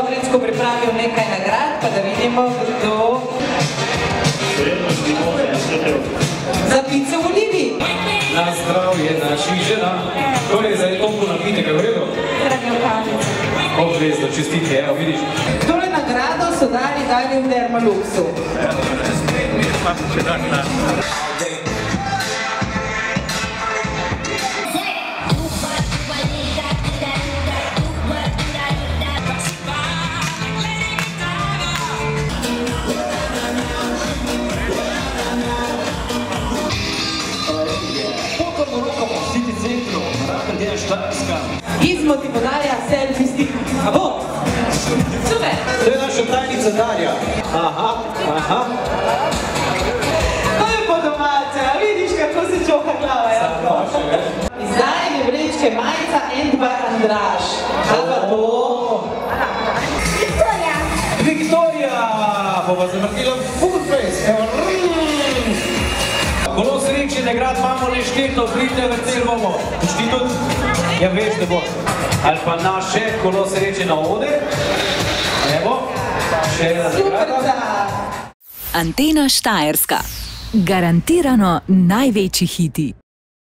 Vrečko pripravil nekaj nagrad, pa da vidimo, kdo... Za pice v Olivi. Na zdravje naših žena. Torej, zdaj toliko napitek, je v redu? Obvezno, čestitke, evo, vidiš. Tole nagrado so dali v Dermaluxu. Izmo ti podarja selfie stik. A bo? Super! To je naša tajnica Darja. Aha, aha. To je po domače, a vidiš, kako se čoha glava, ja? Izdajanje vrečke Majca Endbar Andraž. Kaj pa to? Viktorija! Viktorija! Bova zavrtila full face. Kolo sreče, nagrad imamo nešteto, pridite vrtel bomo. Šti tudi? Ja, veš, da bo. Ali pa naše kolo sreče na ode. Evo, še ena nagrada. Antena Štajerska. Garantirano največji hiti.